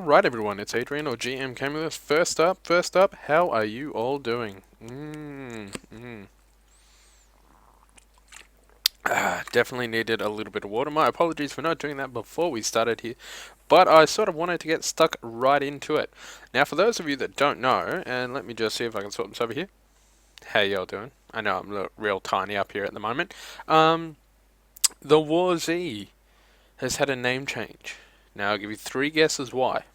Alright everyone, it's Adrian or GM Gaming with us. First up, how are you all doing? Definitely needed a little bit of water. My apologies for not doing that before we started here, but I sort of wanted to get stuck right into it. Now for those of you that don't know, and let me just see if I can sort this over here. How y'all doing? I know I'm real tiny up here at the moment. The War Z has had a name change. Now I'll give you 3 guesses why.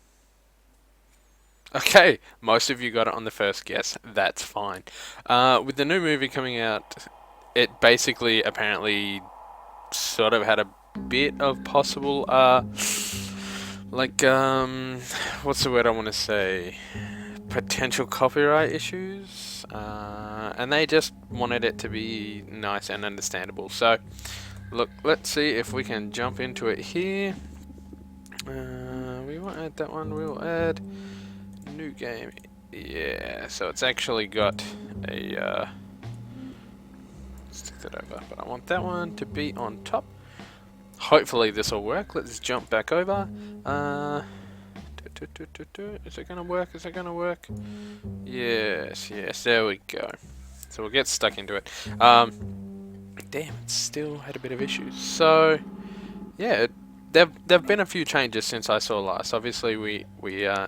Okay, most of you got it on the first guess. That's fine. With the new movie coming out, it basically apparently sort of had a bit of possible, what's the word I want to say? Potential copyright issues. And they just wanted it to be nice and understandable. So, look, let's see if we can jump into it here. We won't add that one, we'll add new game. Yeah, so it's actually got a stick that over, but I want that one to be on top. Hopefully this will work. Let's jump back over. Is it gonna work? Is it gonna work? Yes, there we go. So we'll get stuck into it. Damn, it still had a bit of issues. So yeah, there've been a few changes since I saw last. Obviously, we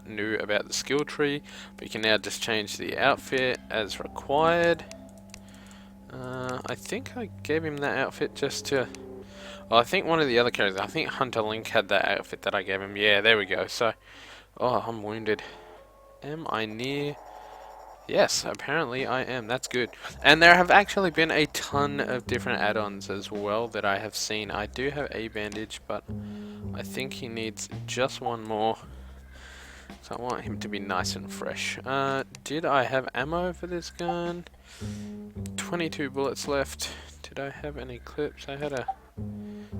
knew about the skill tree, but you can now just change the outfit as required. I think I gave him that outfit just to... Well, I think one of the other characters, I think Hunter Link had that outfit that I gave him. Yeah, there we go. So, oh, I'm wounded. Am I near... Yes, apparently I am. That's good. And there have actually been a ton of different add-ons as well that I have seen. I do have a bandage, but I think he needs just one more. So I want him to be nice and fresh. Did I have ammo for this gun? 22 bullets left. Did I have any clips? I had a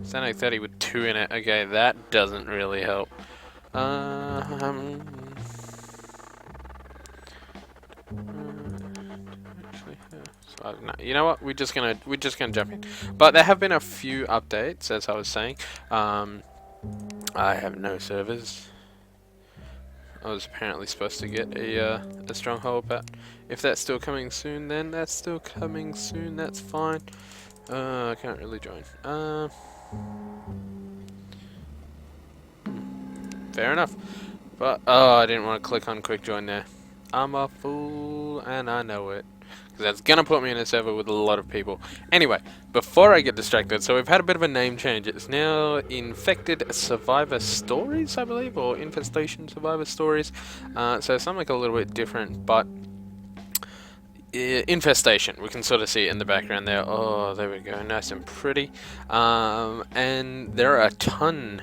Standard 30 with 2 in it. Okay, that doesn't really help. No, you know what? We're just gonna jump in. But there have been a few updates, as I was saying. I have no servers. I was apparently supposed to get a stronghold, but if that's still coming soon, then that's still coming soon. That's fine. I can't really join. Fair enough. But I didn't want to click on quick join there. I'm a fool, and I know it. Because that's going to put me in a server with a lot of people. Anyway, before I get distracted, so we've had a bit of a name change. It's now Infected Survivor Stories, I believe, or Infestation Survivor Stories. So something a little bit different, but... Infestation, we can sort of see it in the background there. Oh, there we go, nice and pretty. And there are a ton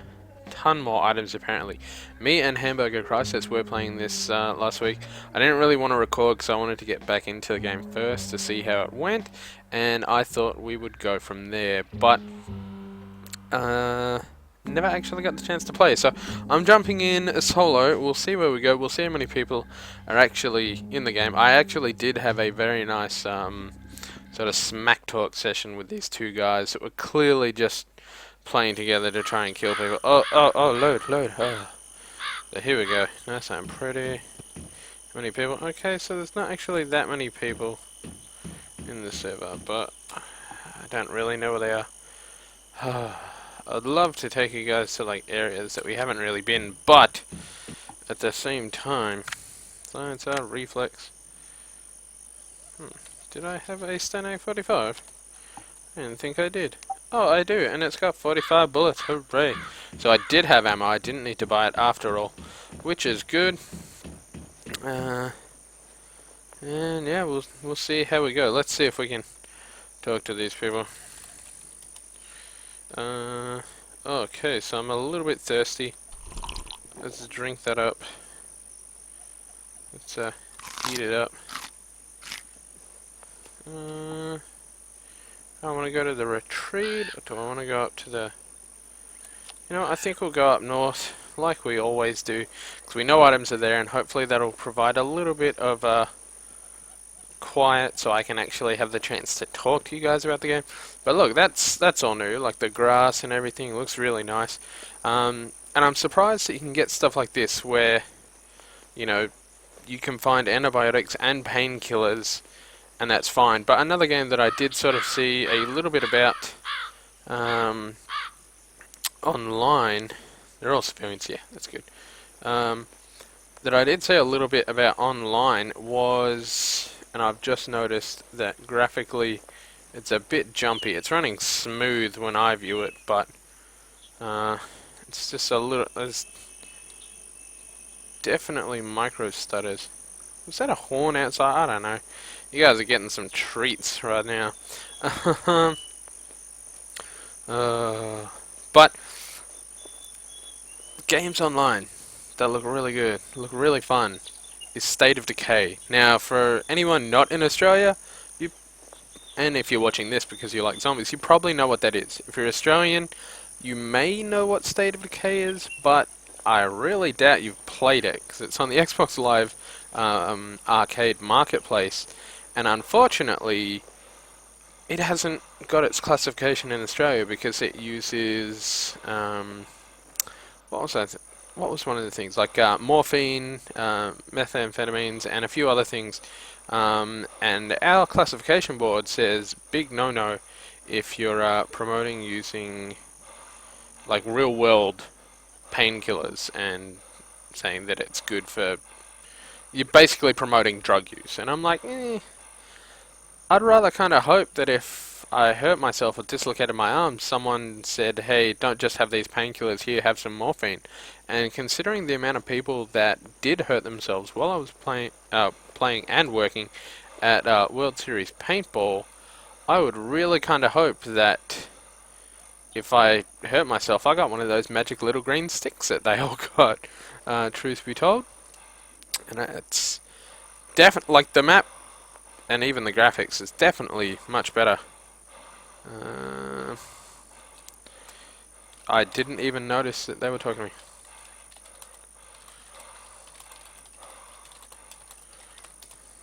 more items apparently. Me and Hamburger Crisis were playing this last week. I didn't really want to record because I wanted to get back into the game first to see how it went, and I thought we would go from there, but never actually got the chance to play, so I'm jumping in solo. We'll see where we go. We'll see how many people are actually in the game. I actually did have a very nice sort of smack talk session with these 2 guys that were clearly just playing together to try and kill people. Oh, load. Oh. So here we go. Nice and pretty. How many people? Okay, so there's not actually that many people in the server, but I don't really know where they are. I'd love to take you guys to like areas that we haven't really been, but at the same time, science out reflex. Did I have a Stun 45? I didn't think I did. Oh, I do, and it's got 45 bullets. Hooray! So I did have ammo. I didn't need to buy it after all, which is good. And yeah, we'll see how we go. Let's see if we can talk to these people. Okay, so I'm a little bit thirsty. Let's drink that up. Let's heat it up. I want to go to the retreat, or do I want to go up to the... You know, I think we'll go up north, like we always do, because we know items are there, and hopefully that'll provide a little bit of quiet, so I can actually have the chance to talk to you guys about the game. But look, that's all new, like the grass and everything looks really nice. And I'm surprised that you can get stuff like this where, you know, you can find antibiotics and painkillers, and that's fine. But another game that I did sort of see a little bit about online, they're all civilians, yeah, that's good. That I did see a little bit about online was, and I've just noticed that graphically it's a bit jumpy. It's running smooth when I view it, but it's just a little, there's definitely micro stutters. Is that a horn outside? I don't know. You guys are getting some treats right now. But games online that look really good, look really fun, is State of Decay. Now, for anyone not in Australia, and if you're watching this because you like zombies, you probably know what that is. If you're Australian, you may know what State of Decay is, but I really doubt you've played it, because it's on the Xbox Live arcade marketplace, and unfortunately it hasn't got its classification in Australia because it uses what was that? What was one of the things? Like morphine, methamphetamines, and a few other things. And our classification board says big no-no if you're promoting using like real-world painkillers and saying that it's good for... You're basically promoting drug use. And I'm like, I'd rather kind of hope that if I hurt myself or dislocated my arm, someone said, hey, don't just have these painkillers here, have some morphine. And considering the amount of people that did hurt themselves while I was playing and working at World Series Paintball, I would really kind of hope that if I hurt myself, I got one of those magic little green sticks that they all got, truth be told. And it's definitely, like, the map and even the graphics is definitely much better. I didn't even notice that they were talking to me.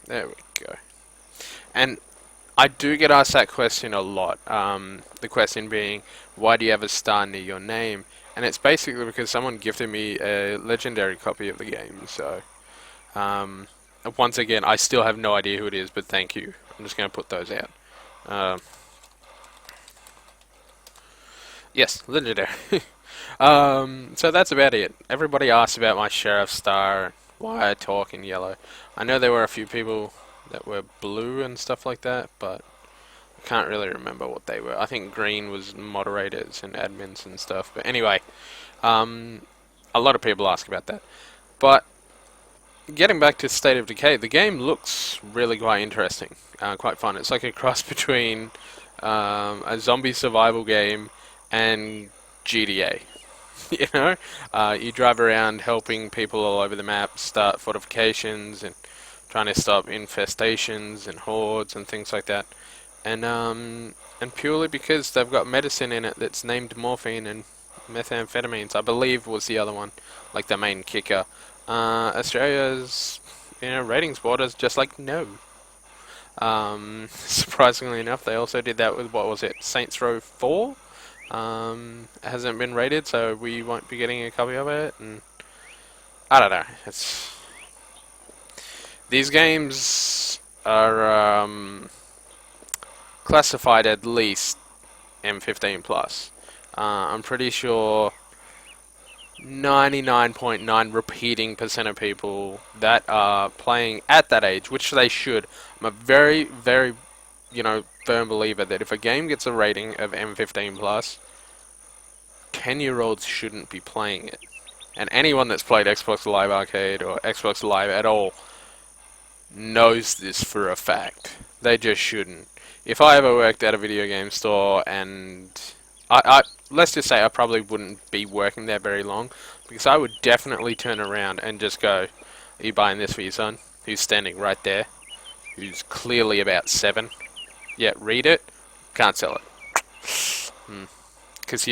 There we go. And I do get asked that question a lot. The question being, why do you have a star near your name? And it's basically because someone gifted me a legendary copy of the game. So, once again, I still have no idea who it is, but thank you. I'm just going to put those out. Yes, legendary. So that's about it. Everybody asked about my sheriff star, why I talk in yellow. I know there were a few people that were blue and stuff like that, but I can't really remember what they were. I think green was moderators and admins and stuff. But anyway, a lot of people ask about that. But getting back to State of Decay, the game looks really quite interesting, quite fun. It's like a cross between a zombie survival game and GTA. You know, you drive around helping people all over the map start fortifications and trying to stop infestations and hordes and things like that. And purely because they've got medicine in it that's named morphine and methamphetamines, I believe was the other one, like the main kicker. Australia's, ratings board is just like, no. Surprisingly enough, they also did that with, what was it, Saints Row 4? It hasn't been rated, so we won't be getting a copy of it, and I don't know, these games are, classified at least M15+. I'm pretty sure 99.9 repeating % of people that are playing at that age, which they should. I'm a very, very, firm believer that if a game gets a rating of M15+, 10-year-olds shouldn't be playing it. And anyone that's played Xbox Live Arcade or Xbox Live at all knows this for a fact. They just shouldn't. If I ever worked at a video game store, and let's just say I probably wouldn't be working there very long, because I would definitely turn around and just go, are you buying this for your son? Who's standing right there? Who's clearly about 7? Yeah, read it. Can't sell it. Because,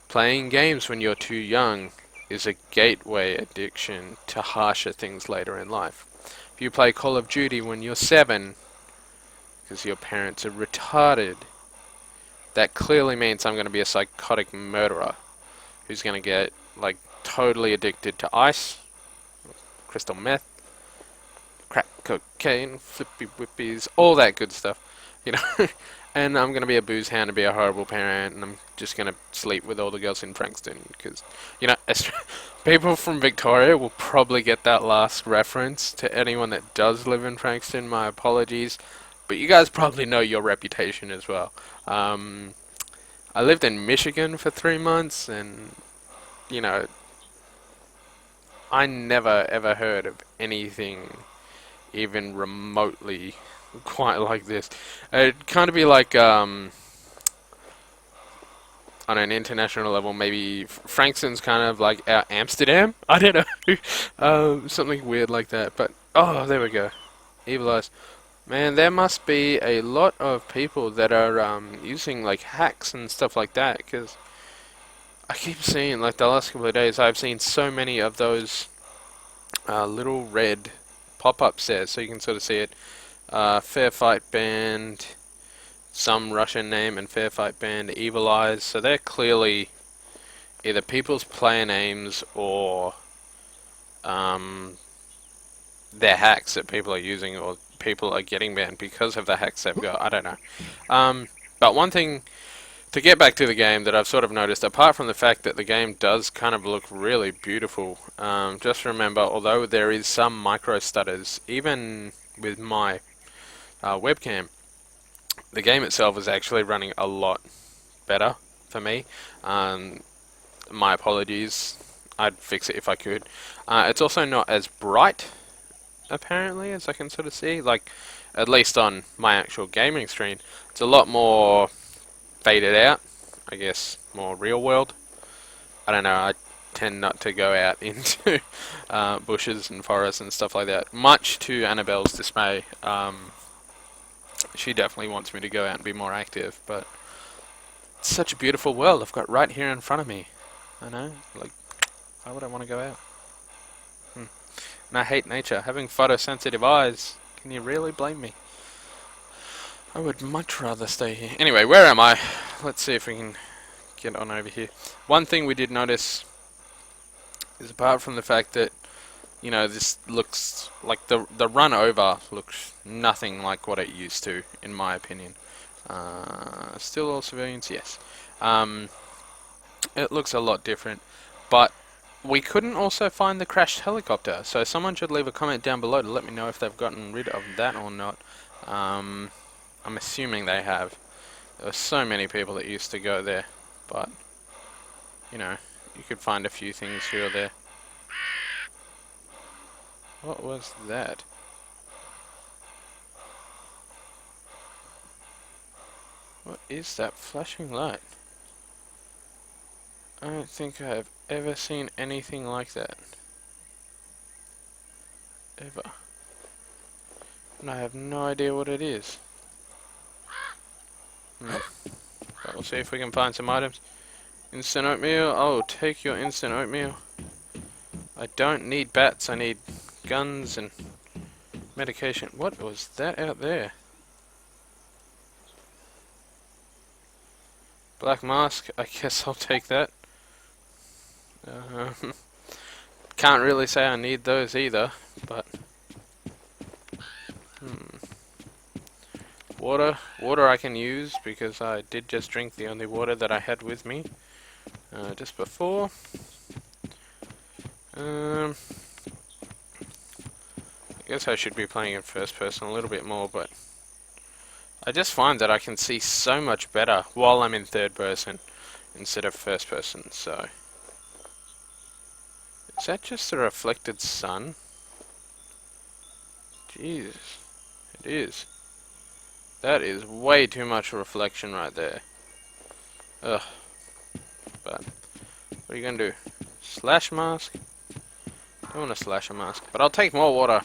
playing games when you're too young is a gateway addiction to harsher things later in life. If you play Call of Duty when you're 7, because your parents are retarded, that clearly means I'm going to be a psychotic murderer who's going to get like totally addicted to ice, crystal meth, crack cocaine, flippy whippies, all that good stuff, you know. And I'm gonna be a booze hound and be a horrible parent, and I'm just gonna sleep with all the girls in Frankston because, you know, people from Victoria will probably get that last reference. To anyone that does live in Frankston, my apologies, but you guys probably know your reputation as well. I lived in Michigan for 3 months, and you know, I never ever heard of anything even remotely quite like this. It'd kind of be like, on an international level, maybe Frankston's kind of like our Amsterdam. I don't know, something weird like that. But oh, there we go. Evil Eyes. Man, there must be a lot of people that are using like hacks and stuff like that, because I keep seeing, like the last couple of days, I've seen so many of those little red pop-ups there, so you can sort of see it. Fair Fight Band, some Russian name, and Fair Fight Band, Evil Eyes. So they're clearly either people's player names or they're hacks that people are using, or people are getting banned because of the hacks they've got. I don't know. But one thing, to get back to the game, that I've sort of noticed, apart from the fact that the game does kind of look really beautiful, just remember, although there is some micro stutters, even with my webcam, the game itself is actually running a lot better for me. My apologies. I'd fix it if I could. It's also not as bright, apparently, as I can sort of see. Like, at least on my actual gaming screen, it's a lot more faded out. I guess more real world. I don't know. I tend not to go out into bushes and forests and stuff like that, much to Annabelle's dismay. She definitely wants me to go out and be more active, but it's such a beautiful world I've got right here in front of me. I know, like, why would I want to go out? And I hate nature. Having photosensitive eyes, can you really blame me? I would much rather stay here. Anyway, where am I? Let's see if we can get on over here. One thing we did notice is, apart from the fact that, you know, this looks like the run over looks nothing like what it used to, in my opinion. Still all civilians, yes. It looks a lot different, but we couldn't also find the crashed helicopter, so someone should leave a comment down below to let me know if they've gotten rid of that or not. I'm assuming they have. There were so many people that used to go there, but, you know, you could find a few things here or there. What was that? What is that flashing light? I don't think I have ever seen anything like that. Ever. And I have no idea what it is. But we'll see if we can find some items. Instant oatmeal. Oh, take your instant oatmeal. I don't need bats, I need guns and medication. What was that out there? Black mask, I guess I'll take that. Can't really say I need those either, but water I can use, because I did just drink the only water that I had with me just before. I guess I should be playing in first person a little bit more, but I just find that I can see so much better while I'm in third person instead of first person. So, is that just a reflected sun? Jesus, it is. That is way too much reflection right there. Ugh. But what are you gonna do? Slash mask? I don't want to slash a mask, but I'll take more water.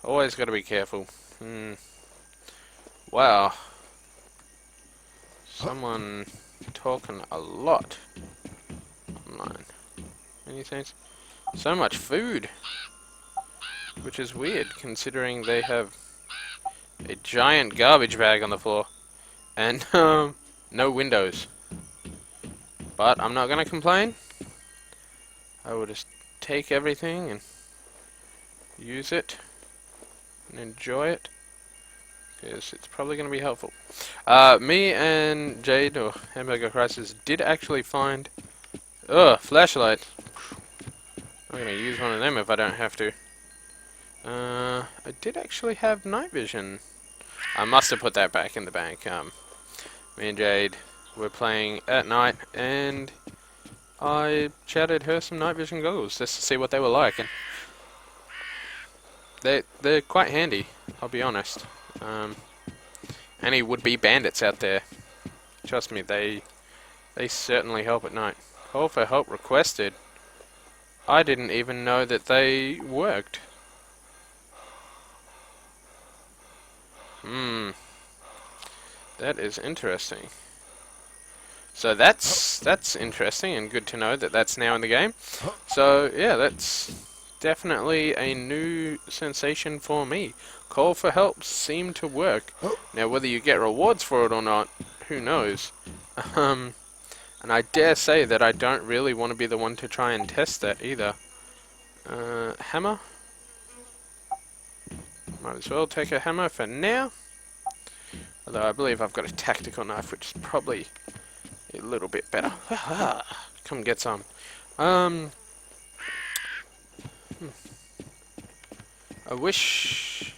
Always got to be careful. Wow. Someone talking a lot online. Any things? So much food, which is weird considering they have a giant garbage bag on the floor and no windows. But I'm not gonna complain. I will just take everything and use it and enjoy it, because it's probably going to be helpful. Me and Jade, or Hamburger Crisis, did actually find... Ugh, flashlight. I'm going to use one of them if I don't have to. I did actually have night vision. I must have put that back in the bank. Me and Jade were playing at night, and I chatted her some night vision goggles just to see what they were like, and they're quite handy, I'll be honest. Any would-be bandits out there, trust me, they certainly help at night. Call for help requested. I didn't even know that they worked. That is interesting. So that's interesting and good to know that that's now in the game. So yeah, that's definitely a new sensation for me. Call for help seemed to work. Now whether you get rewards for it or not, who knows? And I dare say that I don't really want to be the one to try and test that either. Hammer. Might as well take a hammer for now. Although I believe I've got a tactical knife, which is probably a little bit better. Come get some. I wish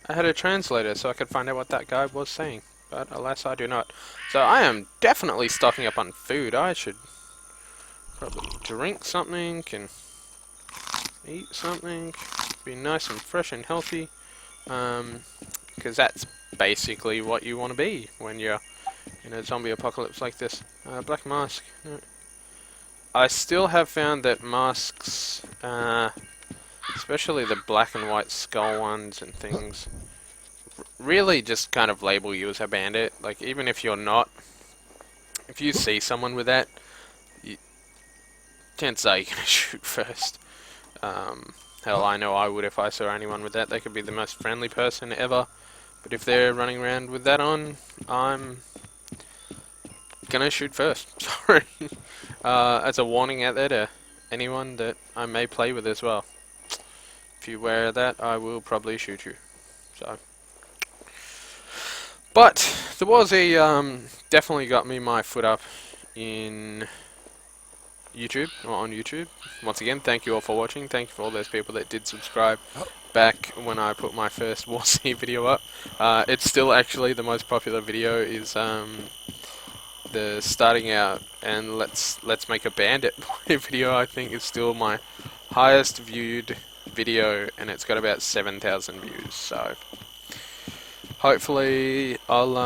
I had a translator so I could find out what that guy was saying, but alas I do not. So I am definitely stocking up on food. I should probably drink something and eat something, be nice and fresh and healthy, because that's basically what you want to be when you're in a zombie apocalypse like this. Black mask. No. I still have found that masks, especially the black and white skull ones and things, really just kind of label you as a bandit. Like, even if you're not, if you see someone with that, chances are you're going to shoot first. Hell, I know I would if I saw anyone with that. They could be the most friendly person ever, but if they're running around with that on, I'm gonna shoot first. Sorry. As a warning out there to anyone that I may play with as well. If you wear that, I will probably shoot you. So, but there was a definitely got me my foot up in YouTube, or on YouTube. Once again, thank you all for watching. Thank you for all those people that did subscribe back when I put my first War C video up. It's still actually the most popular video, is the starting out and let's make a bandit video. I think is still my highest viewed video, and it's got about 7,000 views. So hopefully I'll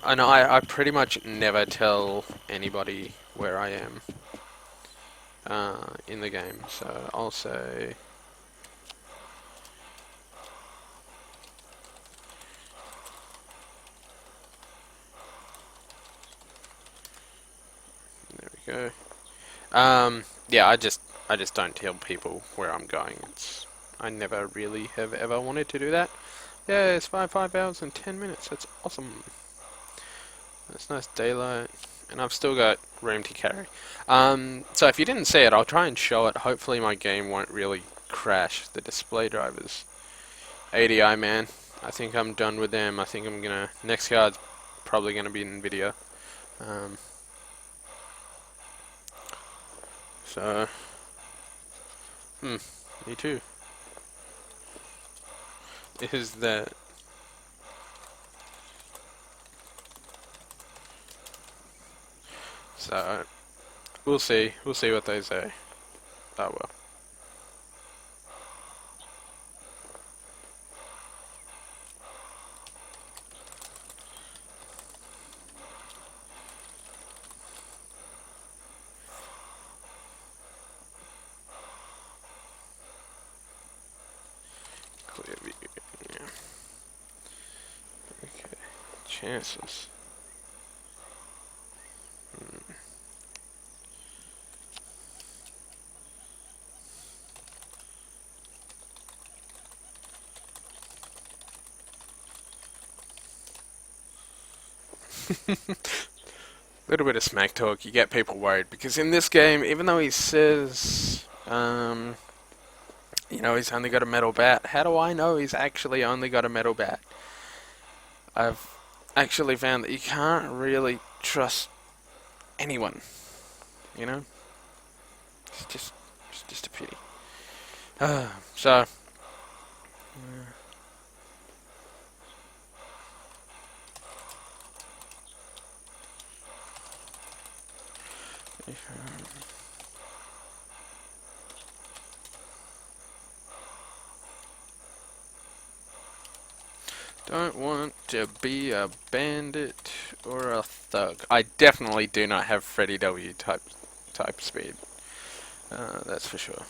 I know I pretty much never tell anybody where I am in the game, so I'll say there we go. Yeah, I just don't tell people where I'm going. I never really have ever wanted to do that. Yeah, it's 5 hours and 10 minutes. That's awesome. That's nice daylight, and I've still got room to carry. So if you didn't see it, I'll try and show it. Hopefully my game won't really crash. The display drivers, ADI man, I think I'm done with them. I think I'm gonna, next card's probably gonna be NVIDIA. So, me too. Is that so? We'll see. We'll see what they say. Oh well. Clear view. Yeah. Okay. Chances. Little bit of smack talk, you get people worried, because in this game, even though he says, you know, he's only got a metal bat, how do I know he's actually only got a metal bat? I've actually found that you can't really trust anyone, you know? It's just a pity. So, don't want to be a bandit or a thug. I definitely do not have Freddy W type speed. That's for sure.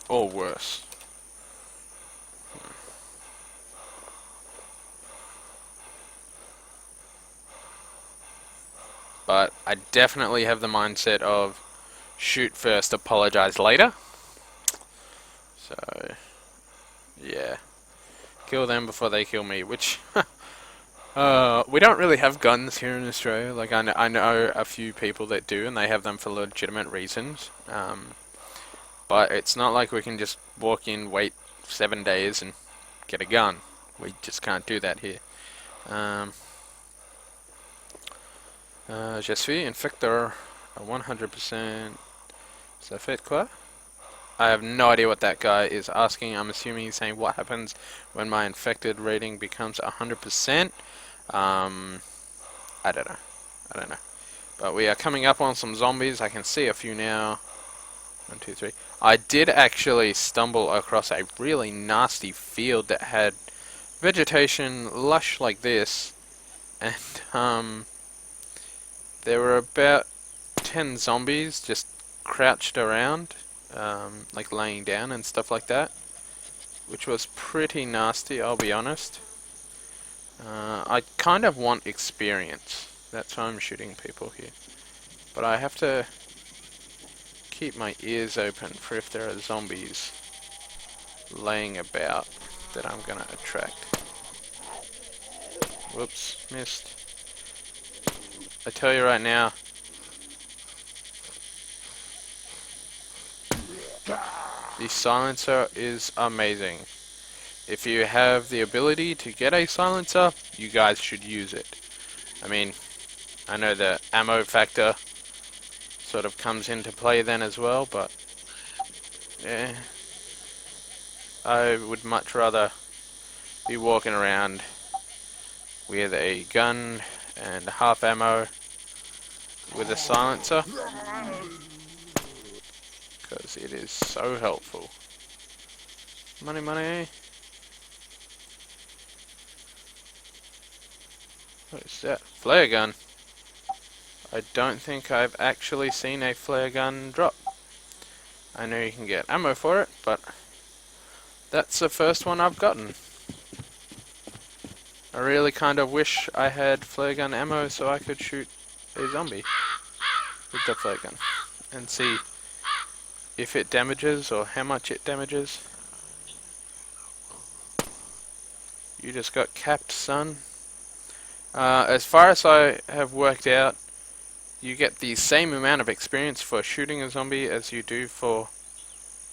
Or worse. But I definitely have the mindset of shoot first, apologize later. So, yeah. Kill them before they kill me, which... we don't really have guns here in Australia. Like, I know a few people that do, and they have them for legitimate reasons. But it's not like we can just walk in, wait 7 days, and get a gun. We just can't do that here. Je suis infector 100%. Ça fait quoi? I have no idea what that guy is asking. I'm assuming he's saying what happens when my infected rating becomes 100%. I don't know. But we are coming up on some zombies. I can see a few now. 1, 2, 3. I did actually stumble across a really nasty field that had vegetation lush like this. And, there were about 10 zombies just crouched around, like laying down and stuff like that, which was pretty nasty, I'll be honest. I kind of want experience. That's why I'm shooting people here. But I have to keep my ears open for if there are zombies laying about that I'm gonna attract. Whoops, missed. I tell you right now, the silencer is amazing. If you have the ability to get a silencer, you guys should use it. I mean, I know the ammo factor sort of comes into play then as well, but yeah, I would much rather be walking around with a gun and half ammo with a silencer, because it is so helpful. Money, money. What is that? Flare gun. I don't think I've actually seen a flare gun drop. I know you can get ammo for it, but that's the first one I've gotten. I really kind of wish I had flare gun ammo so I could shoot a zombie with the flare gun and see if it damages or how much it damages. You just got capped, son. As far as I have worked out, you get the same amount of experience for shooting a zombie as you do for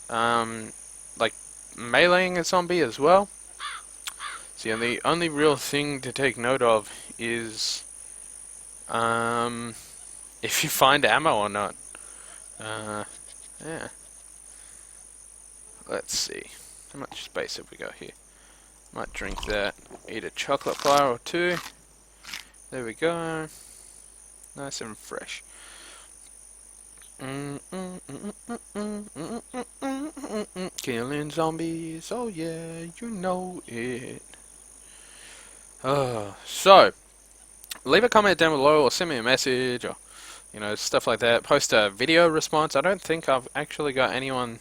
like meleeing a zombie as well. So the only real thing to take note of is if you find ammo or not. Yeah. Let's see. How much space have we got here? Might drink that. Eat a chocolate bar or two. There we go. Nice and fresh. Killing zombies. Oh yeah, you know it. So, leave a comment down below or send me a message or, you know, stuff like that. Post a video response. I don't think I've actually got anyone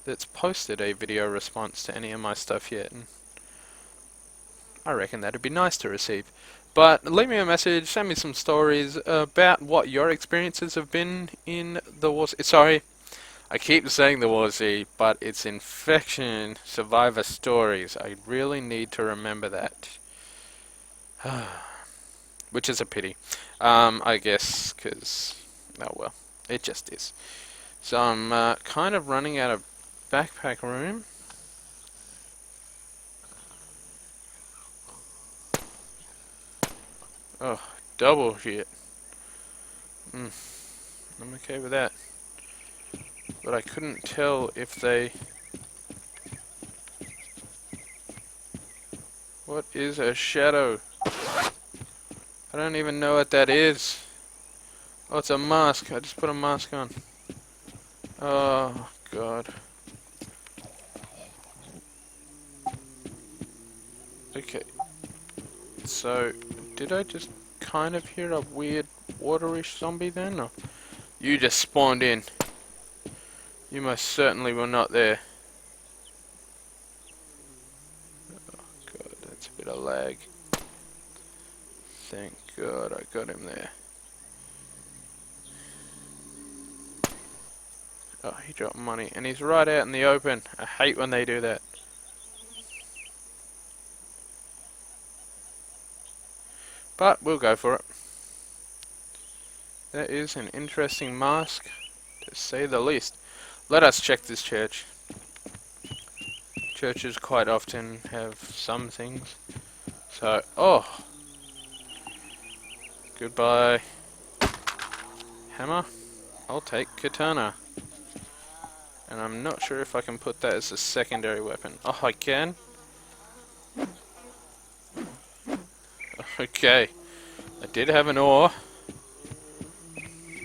that's posted a video response to any of my stuff yet. And I reckon that'd be nice to receive. But leave me a message, send me some stories about what your experiences have been in the War Z. Sorry, I keep saying the War Z, but it's Infection Survivor Stories. I really need to remember that. which is a pity. I guess because, oh well, it just is. So I'm kind of running out of backpack room. Oh, double shit. I'm okay with that. But I couldn't tell if they... What is a shadow? I don't even know what that is. Oh, it's a mask. I just put a mask on. Oh, God. Okay. So, did I just kind of hear a weird waterish zombie then? Or you just spawned in? You most certainly were not there. Oh, God, that's a bit of lag. Thank God I got him there. Oh, he dropped money. And he's right out in the open. I hate when they do that. But we'll go for it. That is an interesting mask, to say the least. Let us check this church. Churches quite often have some things. So, oh. Goodbye. Hammer. I'll take katana. And I'm not sure if I can put that as a secondary weapon. Oh, I can. Okay. I did have an ore.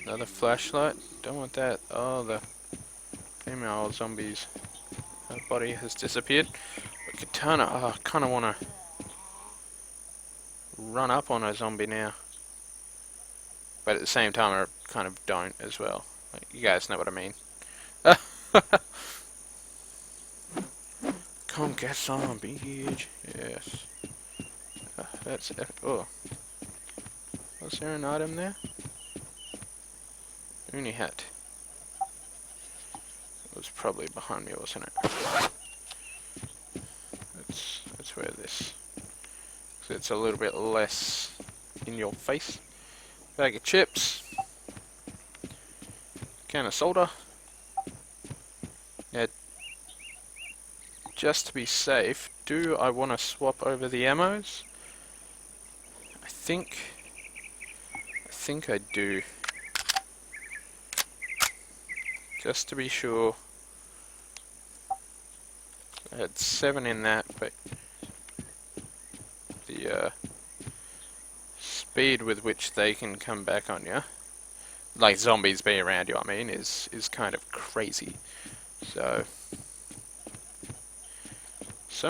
Another flashlight. Don't want that. Oh, the female zombies. Her body has disappeared. But katana. Oh, I kind of want to run up on a zombie now. But at the same time, I kind of don't as well. Like, you guys know what I mean. Come get some, bitch. Yes. That's epic. Oh. Was there an item there? Uni hat. It was probably behind me, wasn't it? Let's wear this. So it's a little bit less in your face. Bag of chips. Can of soda. Now, just to be safe, do I want to swap over the ammos? I think I do. Just to be sure. I had 7 in that, but the speed with which they can come back on you, like zombies be around you, I mean, is kind of crazy. So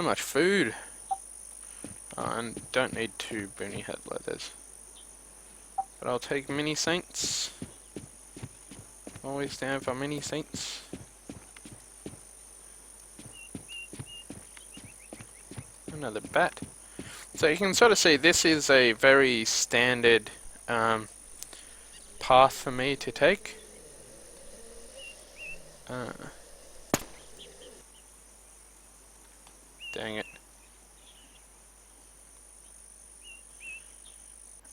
much food. And don't need 2 boonie head leathers. But I'll take mini saints. Always down for mini saints. Another bat. So you can sort of see this is a very standard path for me to take. Dang it.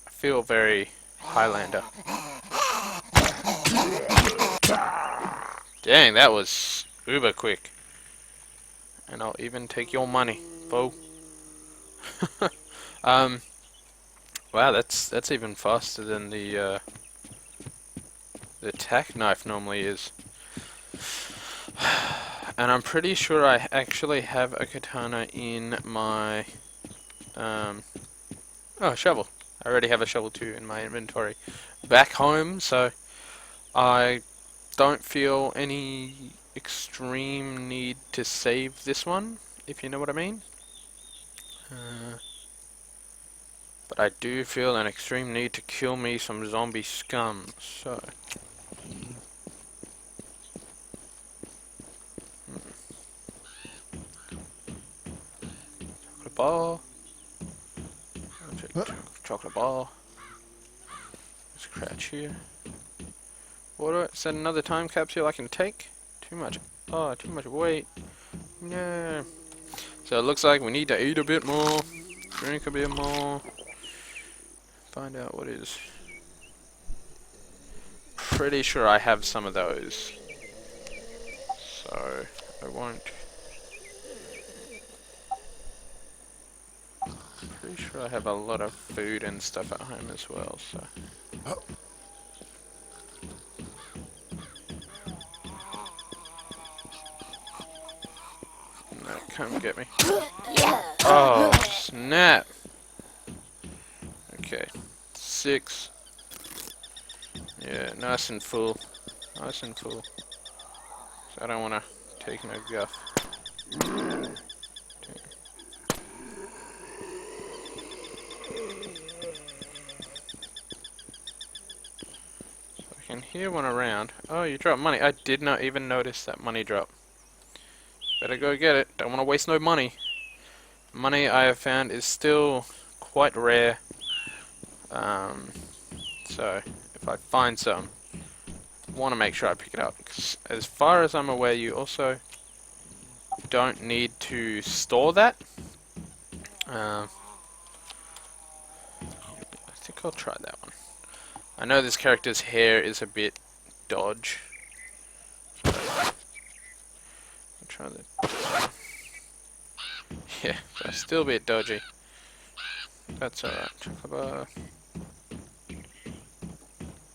I feel very Highlander. Dang, that was uber quick. And I'll even take your money, fool. Wow, that's even faster than the tack knife normally is. And I'm pretty sure I actually have a katana in my oh, shovel. I already have a shovel too in my inventory back home, so I don't feel any extreme need to save this one, if you know what I mean. But I do feel an extreme need to kill me some zombie scum, so... Chocolate bar. I'll take chocolate bar. Let's crouch here. Water. Is that another time capsule I can take? Too much. Oh, too much weight. No. So it looks like we need to eat a bit more, drink a bit more. find out what is. Pretty sure I have some of those. So, I won't. Pretty sure I have a lot of food and stuff at home as well, so. No, come get me. Oh, snap! Okay, 6. Yeah, nice and full. Nice and full. So I don't want to take no guff. I can hear one around. Oh, you dropped money. I did not even notice that money drop. Better go get it. Don't want to waste no money. Money I have found is still quite rare. So, if I find some, I want to make sure I pick it up. 'Cause as far as I'm aware, you also don't need to store that. I think I'll try that one. I know this character's hair is a bit dodge. So I'll try that. Yeah, so still a bit dodgy. That's alright. Chocolate bar.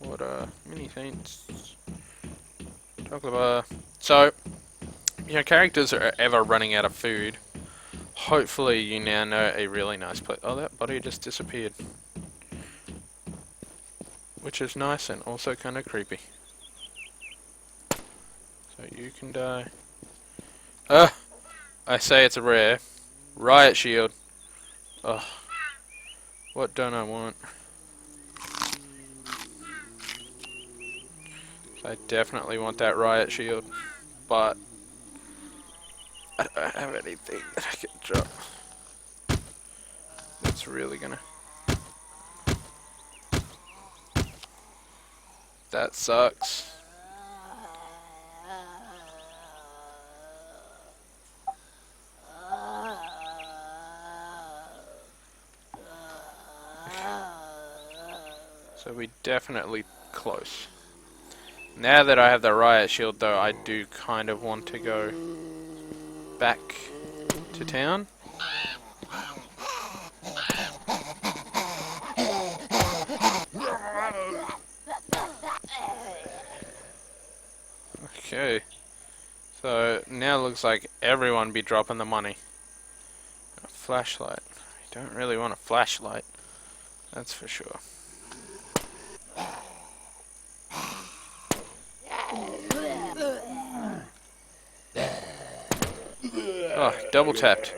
Water. Mini saints. Chocolate bar. So, you know, characters are ever running out of food. Hopefully you now know a really nice place. Oh, that body just disappeared. Which is nice and also kind of creepy. So you can die. Ah! I say it's a rare. Riot shield. Oh. What don't I want? I definitely want that riot shield. But I don't have anything that I can drop. That's really gonna... That sucks. So we definitely close. Now that I have the riot shield though, I do kind of want to go back to town. Okay. So now it looks like everyone be dropping the money. A flashlight. You don't really want a flashlight. That's for sure. Oh, double tapped.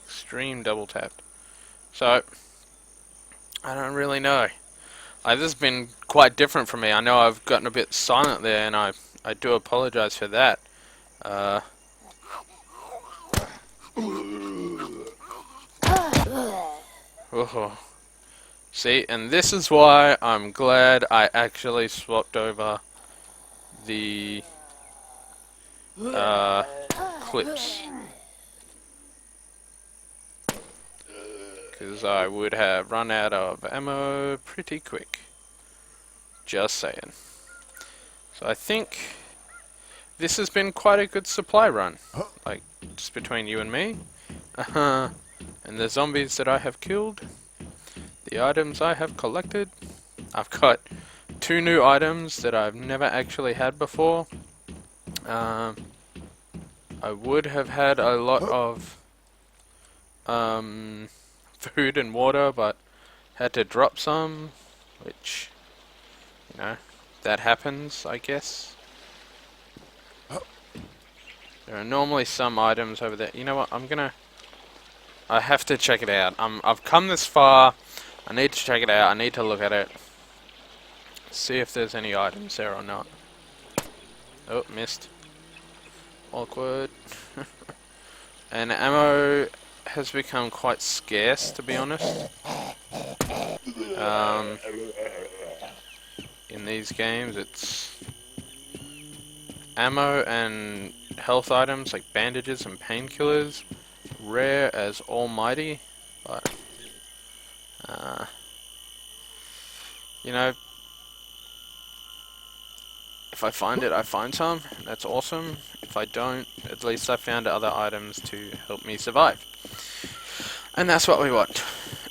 Extreme double tapped. So, I don't really know. This has been quite different for me. I know I've gotten a bit silent there, and I do apologize for that. Oh. See, and this is why I'm glad I actually swapped over the clips. Because I would have run out of ammo pretty quick. Just saying. So I think this has been quite a good supply run. Like, just between you and me. And the zombies that I have killed. The items I have collected. I've got 2 new items that I've never actually had before. I would have had a lot of food and water, but had to drop some, which, you know, that happens, I guess. There are normally some items over there. You know what, I have to check it out. I've come this far, I need to check it out, I need to look at it. See if there's any items there or not. Oh, missed. Awkward. And ammo has become quite scarce, to be honest. In these games, it's ammo and health items like bandages and painkillers, rare as almighty. But Uh, you know, if I find it, I find some. That's awesome. If I don't, at least I found other items to help me survive. And that's what we want.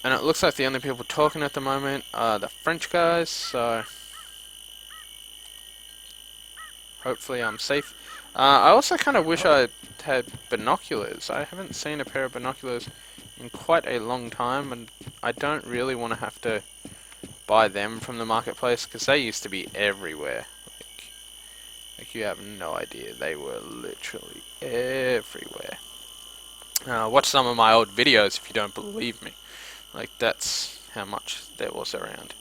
And it looks like the only people talking at the moment are the French guys, so hopefully I'm safe. I also kind of wish I had binoculars. I haven't seen a pair of binoculars in quite a long time, and I don't really want to have to buy them from the marketplace, because they used to be everywhere. Like you have no idea. They were literally everywhere. Watch some of my old videos if you don't believe me. Like, that's how much there was around.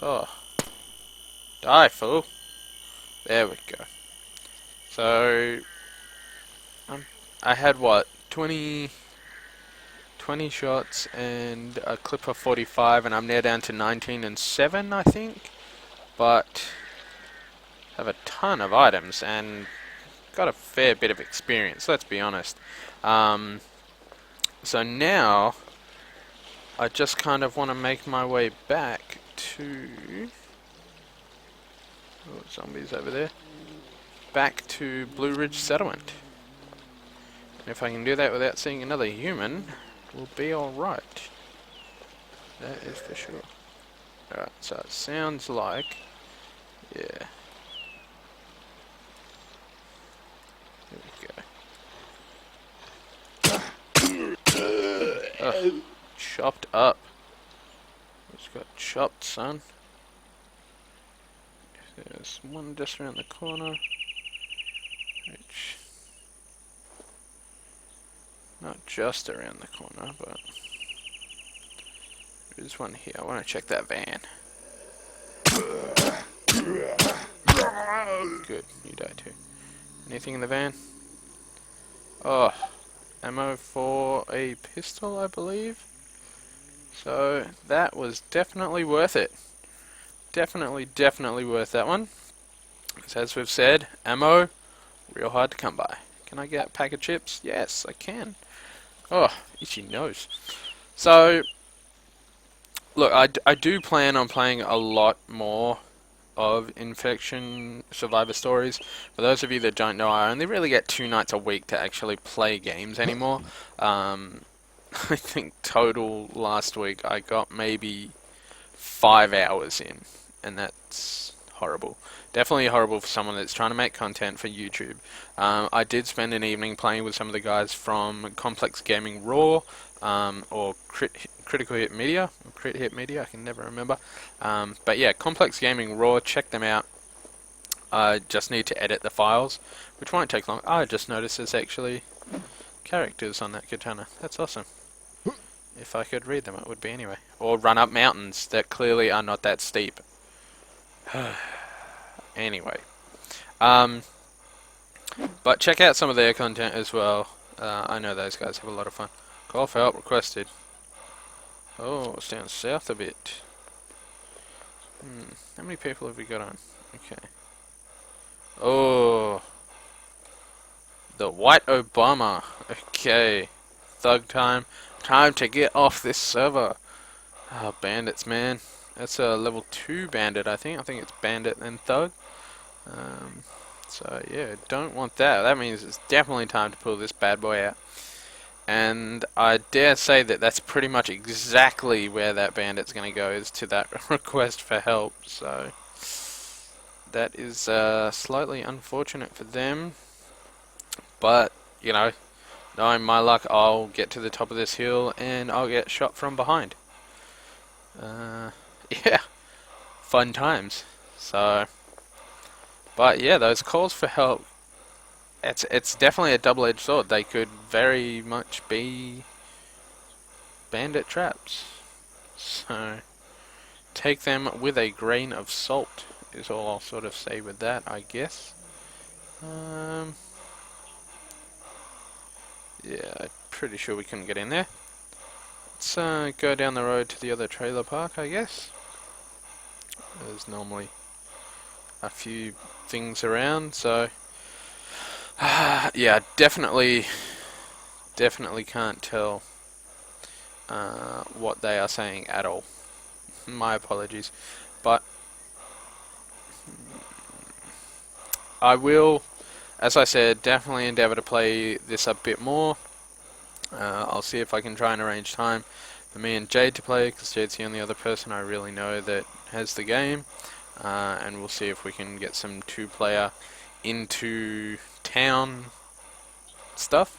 Oh. Die, fool. There we go. So, I had, what, 20 shots and a clip of 45, and I'm now down to 19 and 7, I think. But, have a ton of items, and got a fair bit of experience, let's be honest. So now, I just kind of want to make my way back to... Oh, zombies over there. Back to Blue Ridge Settlement. And if I can do that without seeing another human, we'll be alright. That is for sure. Alright, so it sounds like... Yeah. There we go. Ugh, chopped up. Just got chopped, son. There's one just around the corner. Which... Not just around the corner, but... There's one here. I want to check that van. Good, you die too. Anything in the van? Oh, ammo for a pistol, I believe. So, that was definitely worth it. Definitely worth that one. So as we've said, ammo, real hard to come by. Can I get a pack of chips? Yes, I can. Oh, itchy nose. So, look, I do plan on playing a lot more of Infection Survivor Stories. For those of you that don't know, I only really get 2 nights a week to actually play games anymore. I think total last week I got maybe 5 hours in, and that's horrible. Definitely horrible for someone that's trying to make content for YouTube. I did spend an evening playing with some of the guys from Complex Gaming Raw, or Critical Hit Media, or Crit Hit Media, I can never remember. But yeah, Complex Gaming Raw, check them out. I just need to edit the files, which won't take long. I just noticed there's actually characters on that katana. That's awesome. If I could read them, it would be anyway. Or run up mountains that clearly are not that steep. Anyway. But check out some of their content as well. I know those guys have a lot of fun. Call for help requested. Oh, it's down south a bit. How many people have we got on? Okay. Oh. The White Obama. Okay. Thug time. Time to get off this server. Oh, bandits, man. That's a level 2 bandit, I think. I think it's bandit and thug. So, yeah, don't want that. That means it's definitely time to pull this bad boy out. And I dare say that that's pretty much exactly where that bandit's going to go, is to that request for help. So, that is slightly unfortunate for them. But, you know, knowing my luck, I'll get to the top of this hill and I'll get shot from behind. Yeah, fun times. So, but yeah, those calls for help, it's definitely a double-edged sword. They could very much be bandit traps. So, take them with a grain of salt, is all I'll sort of say with that, I guess. Yeah, I'm pretty sure we couldn't get in there. Let's go down the road to the other trailer park, I guess. There's normally a few things around, so... yeah, definitely can't tell what they are saying at all. My apologies. But I will, as I said, definitely endeavour to play this a bit more. I'll see if I can try and arrange time for me and Jade to play, because Jade's the only other person I really know that has the game. And we'll see if we can get some two-player into town stuff.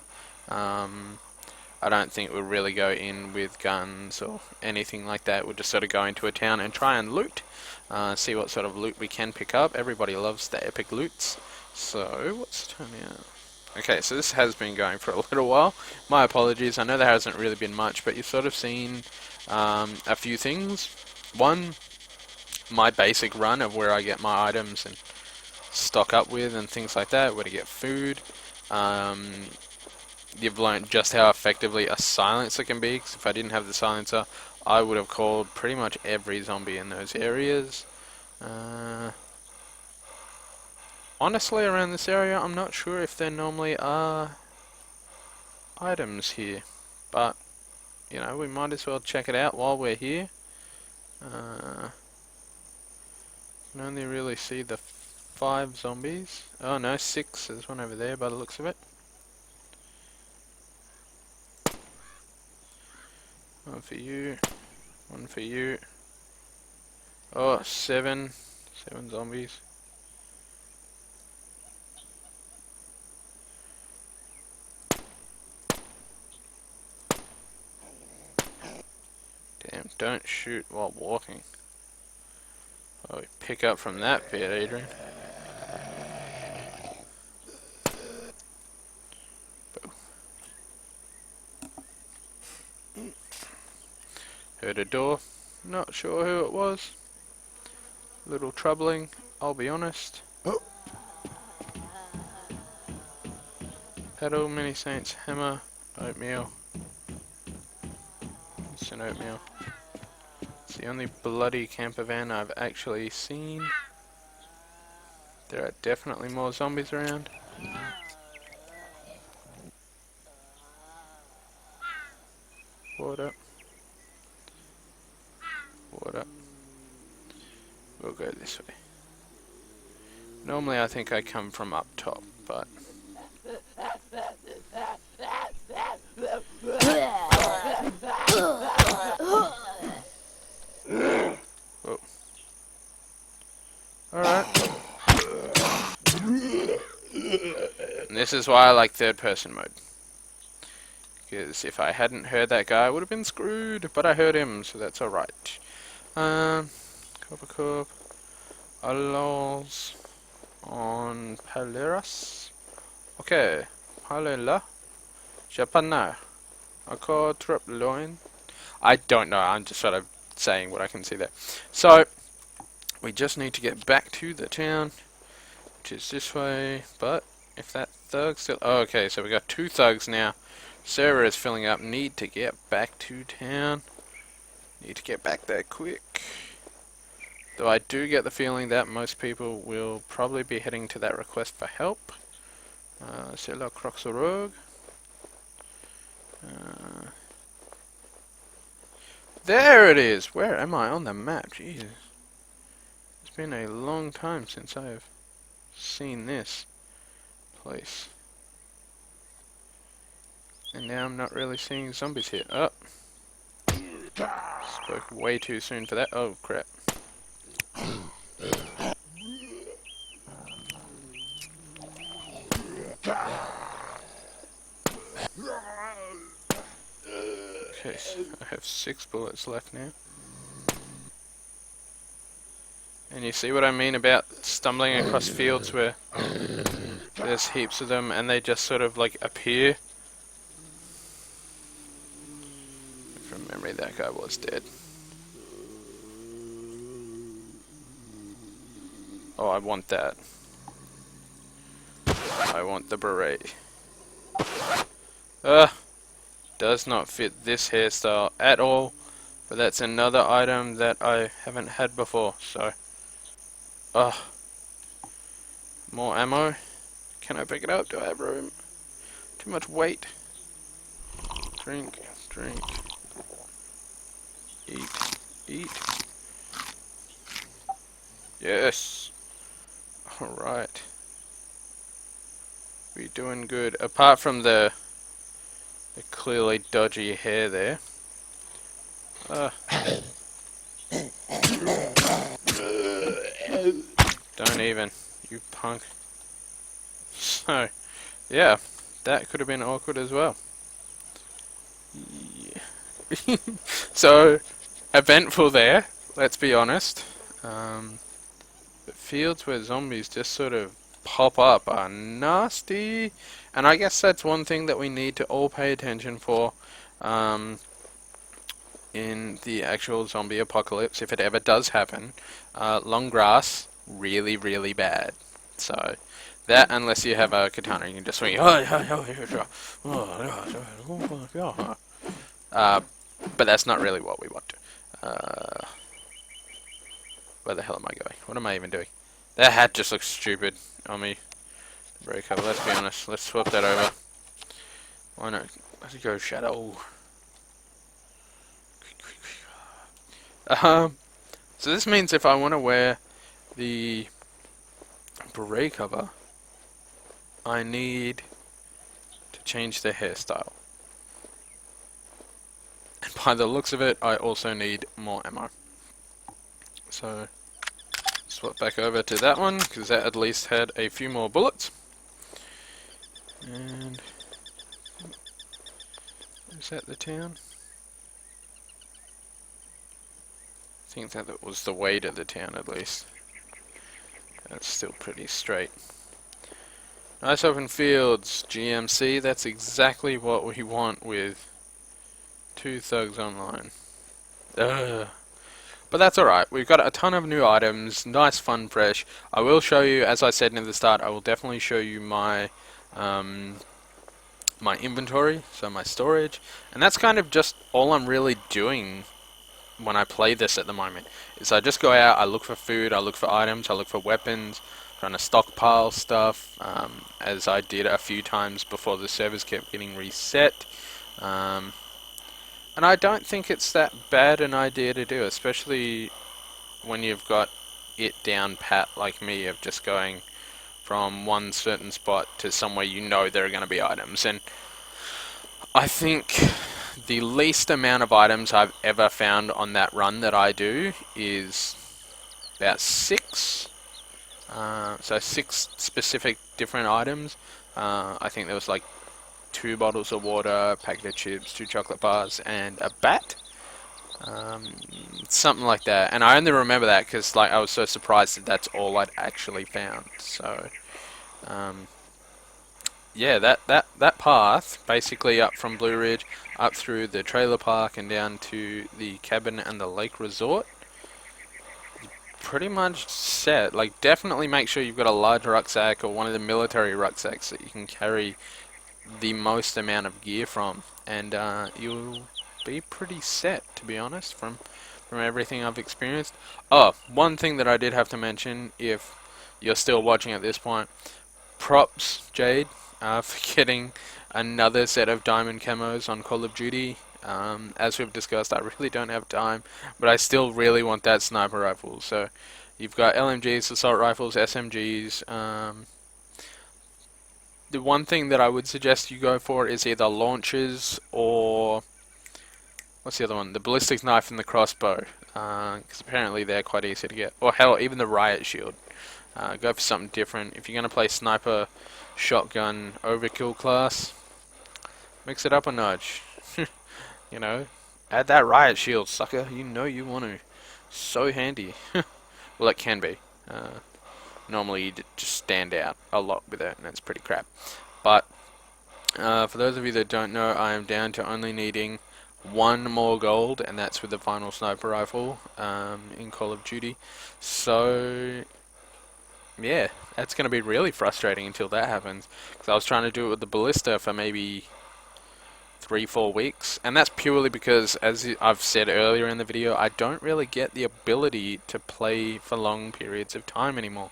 I don't think we'll really go in with guns or anything like that. We'll just sort of go into a town and try and loot. See what sort of loot we can pick up. Everybody loves the epic loots. So, what's the time now? Okay, so this has been going for a little while. My apologies, I know there hasn't really been much, but you've sort of seen a few things. One, my basic run of where I get my items and stock up with and things like that, where to get food. You've learnt just how effectively a silencer can be, because if I didn't have the silencer, I would have called pretty much every zombie in those areas. Honestly, around this area, I'm not sure if there normally are items here, but, you know, we might as well check it out while we're here. Can only really see the 5 zombies. Oh no, 6. There's one over there by the looks of it. One for you. One for you. Oh, 7. 7 zombies. Damn, don't shoot while walking. Oh, we pick up from that bit, Adrian. Heard a door. Not sure who it was. A little troubling, I'll be honest. Pedal, mini saints, hammer, oatmeal. It's an oatmeal. It's the only bloody camper van I've actually seen. There are definitely more zombies around. Water. Water. We'll go this way. Normally I think I come from up top, but... Whoa. Alright. And this is why I like third person mode. Because if I hadn't heard that guy, I would have been screwed. But I heard him, so that's alright. Copper Corp. Allons on Paleras. Okay. Palela. Japanar. Encore trop loin. I don't know, I'm just sort of saying what I can see there. So, we just need to get back to the town, which is this way, but if that thug still... Oh, okay, so we got 2 thugs now. Sarah is filling up. Need to get back to town. Need to get back there quick. Though I do get the feeling that most people will probably be heading to that request for help. C'est la Croxorogue. There it is! Where am I on the map? Jesus. It's been a long time since I have seen this place. And now I'm not really seeing zombies here. Oh! Spoke way too soon for that. Oh, crap. Okay, so I have 6 bullets left now. And you see what I mean about stumbling across fields where there's heaps of them and they just sort of like appear? From memory, that guy was dead. Oh, I want that. I want the beret. Does not fit this hairstyle at all, but that's another item that I haven't had before, so... more ammo. Can I pick it up? Do I have room? Too much weight. Drink, drink. Eat. Eat. Yes. Alright. We're doing good. Apart from the clearly dodgy hair there. Don't even. You punk. So, yeah. That could have been awkward as well. Yeah. So, eventful there, let's be honest. But fields where zombies just sort of pop up are nasty. And I guess that's one thing that we need to all pay attention for in the actual zombie apocalypse, if it ever does happen. Long grass, really, really bad. So, that, unless you have a katana, you can just swing. But that's not really what we want to. Where the hell am I going? What am I even doing? That hat just looks stupid on me. Break cover, let's be honest. Let's swap that over. Why not? Let's go shadow. So this means if I want to wear the beret cover, I need to change the hairstyle. And by the looks of it, I also need more ammo. So, swap back over to that one, because that at least had a few more bullets. And is that the town? I think that was the way to the town at least. That's still pretty straight. Nice open fields, GMC, that's exactly what we want with Two Thugs Online. Ugh. But that's alright, we've got a ton of new items, nice, fun, fresh. I will show you, as I said in the start, I will definitely show you my my inventory, so my storage. And that's kind of just all I'm really doing when I play this at the moment. Is I just go out, I look for food, I look for items, I look for weapons, trying to stockpile stuff, as I did a few times before the servers kept getting reset. And I don't think it's that bad an idea to do, especially when you've got it down pat like me, of just going from one certain spot to somewhere you know there are going to be items. And I think the least amount of items I've ever found on that run that I do is about 6. So 6 specific different items. I think there was like 2 bottles of water, a packet of chips, 2 chocolate bars, and a bat. Something like that. And I only remember that because like I was so surprised that that's all I'd actually found. So, yeah, that path, basically up from Blue Ridge, up through the trailer park and down to the cabin and the lake resort, pretty much set. Like, definitely make sure you've got a large rucksack or one of the military rucksacks that you can carry the most amount of gear from, and you'll be pretty set, to be honest, from everything I've experienced. Oh, one thing that I did have to mention, if you're still watching at this point, props, Jade, for getting another set of diamond camos on Call of Duty. As we've discussed, I really don't have time, but I still really want that sniper rifle. So you've got LMGs, assault rifles, SMGs. The one thing that I would suggest you go for is either launchers or what's the other one? The ballistic knife and the crossbow, because apparently they're quite easy to get. Or hell, even the riot shield. Go for something different. If you're going to play sniper, shotgun, overkill class, mix it up a notch. You know, add that riot shield, sucker. You know you want to. So handy. Well, it can be. Normally you just stand out a lot with it, and it's pretty crap. But for those of you that don't know, I am down to only needing 1 more gold, and that's with the final sniper rifle in Call of Duty. So yeah, that's going to be really frustrating until that happens, because I was trying to do it with the ballista for maybe 3-4 weeks, and that's purely because, as I've said earlier in the video, I don't really get the ability to play for long periods of time anymore.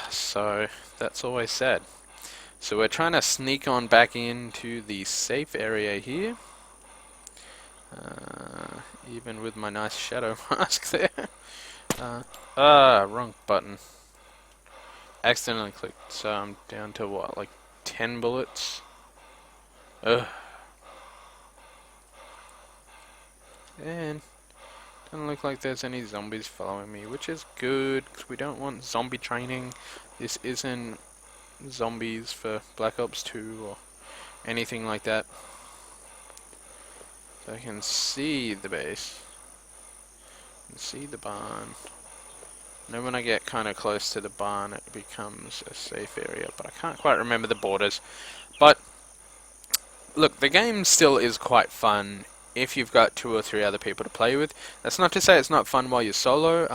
So that's always sad. So we're trying to sneak on back into the safe area here. Even with my nice shadow mask there. Wrong button. Accidentally clicked, so I'm down to what, like 10 bullets? Ugh. And doesn't look like there's any zombies following me, which is good, because we don't want zombie training. This isn't zombies for Black Ops 2 or anything like that. So I can see the base. I can see the barn. And then when I get kind of close to the barn, it becomes a safe area, but I can't quite remember the borders. But look, the game still is quite fun if you've got 2 or 3 other people to play with. That's not to say it's not fun while you're solo.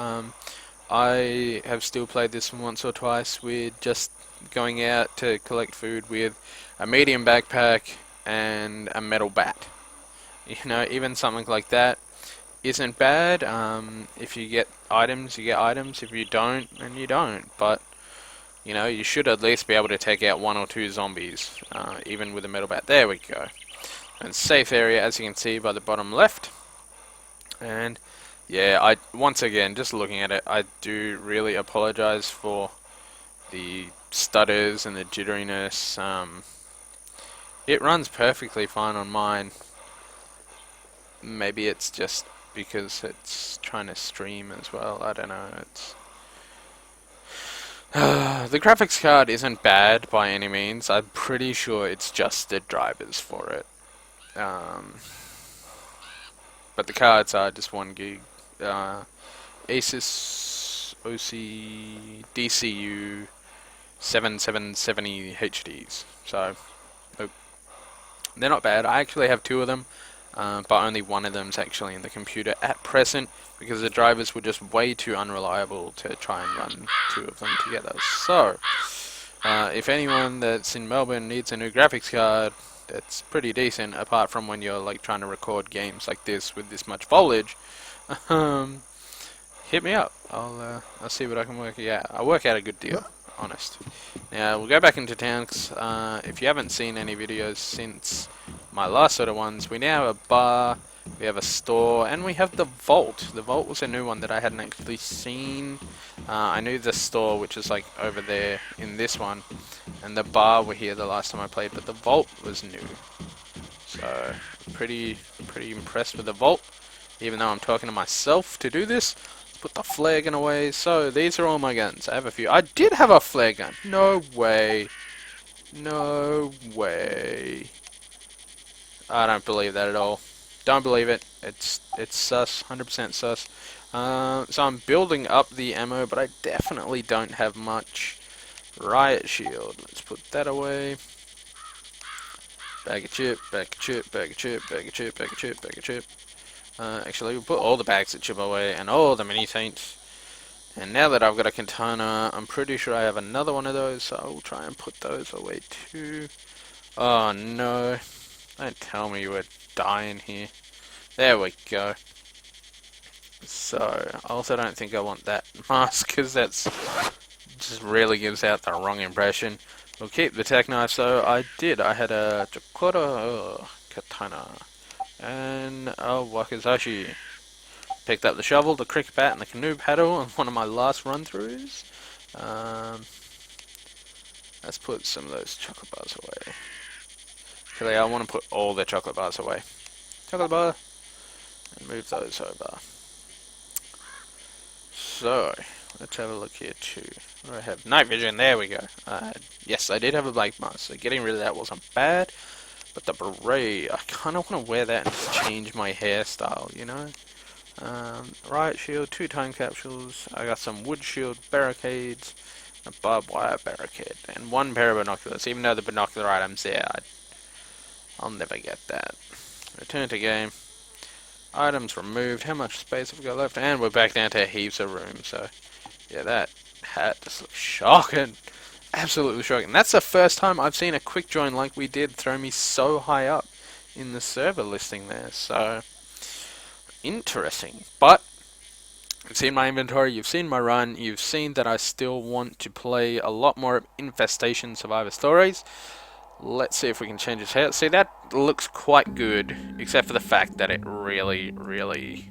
I have still played this once or twice with just going out to collect food with a medium backpack and a metal bat. You know, even something like that isn't bad. If you get items, you get items. If you don't, then you don't. But you know, you should at least be able to take out 1 or 2 zombies, even with a metal bat. There we go. And safe area, as you can see by the bottom left. And yeah, once again, just looking at it, I do really apologize for the stutters and the jitteriness. It runs perfectly fine on mine. Maybe it's just because it's trying to stream as well. I don't know. It's the graphics card isn't bad by any means. I'm pretty sure it's just the drivers for it. But the cards are just 1 gig. Asus OC DCU 7770 HDs. So they're not bad. I actually have 2 of them. But only one of them's actually in the computer at present, because the drivers were just way too unreliable to try and run 2 of them together. So, if anyone that's in Melbourne needs a new graphics card that's pretty decent, apart from when you're like trying to record games like this with this much foliage, hit me up. I'll see what I can work. Yeah, I'll work out a good deal. Honest. Now we'll go back into town, 'cause if you haven't seen any videos since my last sort of ones, we now have a bar, we have a store, and we have the vault. The vault was a new one that I hadn't actually seen. I knew the store, which is like over there in this one, and the bar were here the last time I played, but the vault was new. So pretty impressed with the vault, even though I'm talking to myself to do this. Put the flare gun away. So these are all my guns. I have a few. I did have a flare gun. No way. No way. I don't believe that at all. Don't believe it. It's sus. 100% sus. So I'm building up the ammo, but I definitely don't have much. Riot shield. Let's put that away. Bag of chip. Bag of chip. Bag of chip. Bag of chip. Bag of chip. Bag of chip. Actually, we'll put all the bags of chip away and all the mini taints. And now that I've got a katana, I'm pretty sure I have another one of those, so I'll try and put those away too. Oh no. Don't tell me you would die in here. There we go. So, I also don't think I want that mask, because that's just really gives out the wrong impression. We'll keep the tech knife, so I had a katana. And a wakizashi. Picked up the shovel, the cricket bat, and the canoe paddle on one of my last run-throughs. Let's put some of those chocolate bars away. Actually, I want to put all the chocolate bars away. Chocolate bar. And move those over. So, let's have a look here too. What do I have? Night vision, there we go. Yes, I did have a black mask, so getting rid of that wasn't bad. But the beret, I kind of want to wear that and just change my hairstyle, you know? Riot shield, 2 time capsules, I got some wood shield barricades, a barbed wire barricade, and 1 pair of binoculars. Even though the binocular item's there, I'll never get that. Return to game. Items removed. How much space have we got left? And we're back down to heaps of room, so... yeah, that hat just looks shocking. Absolutely shocking. That's the first time I've seen a quick join like we did throw me so high up in the server listing there, so... interesting. But you've seen my inventory, you've seen my run, you've seen that I still want to play a lot more Infestation Survivor Stories. Let's see if we can change his hair. See, that looks quite good, except for the fact that it really,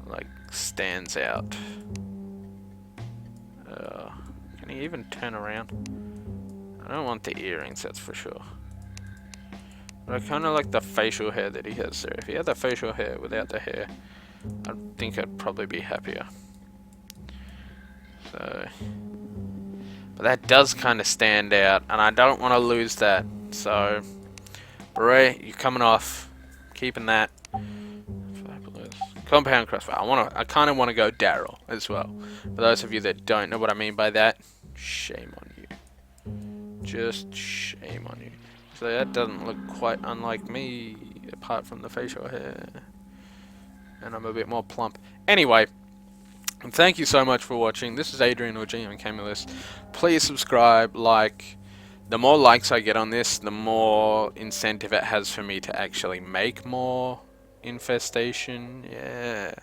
like, stands out. Can he even turn around? I don't want the earrings, that's for sure. But I kind of like the facial hair that he has there. If he had the facial hair without the hair, I think I'd probably be happier. So, but that does kind of stand out, and I don't want to lose that. So, beret, you're coming off. Keeping that. Compound crossbow. I kind of want to go Daryl as well. For those of you that don't know what I mean by that, shame on you. Just shame on you. So that doesn't look quite unlike me, apart from the facial hair. And I'm a bit more plump. Anyway, thank you so much for watching. This is Adrian or GM Camulus. Please subscribe, like. The more likes I get on this, the more incentive it has for me to actually make more infestation. Yeah.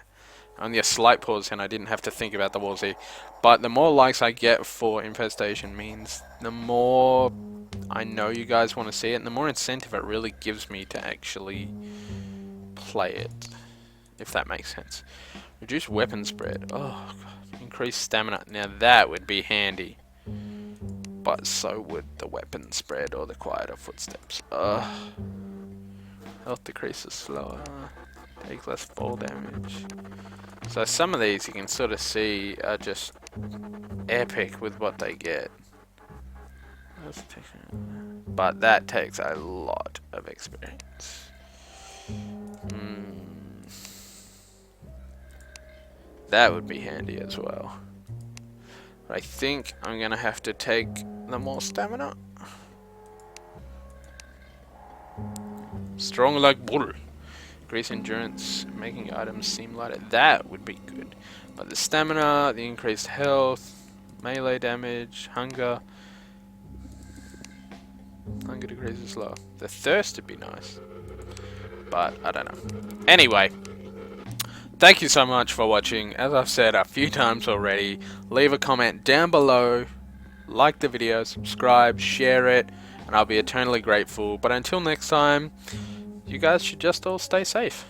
Only a slight pause and I didn't have to think about the walls here. But the more likes I get for infestation means the more I know you guys want to see it, and the more incentive it really gives me to actually play it. If that makes sense. Reduce weapon spread. Oh, God. Increase stamina. Now that would be handy. But so would the weapon spread or the quieter footsteps. Health decreases slower. Take less fall damage. So some of these you can sort of see are just epic with what they get. But that takes a lot of experience. That would be handy as well. But I think I'm going to have to take the more stamina. Strong like bull. Increase endurance, making items seem lighter. That would be good. But the stamina, the increased health, melee damage, hunger. Hunger decreases slow. The thirst would be nice. But I don't know. Anyway. Thank you so much for watching. As I've said a few times already, leave a comment down below, like the video, subscribe, share it, and I'll be eternally grateful. But until next time, you guys should just all stay safe.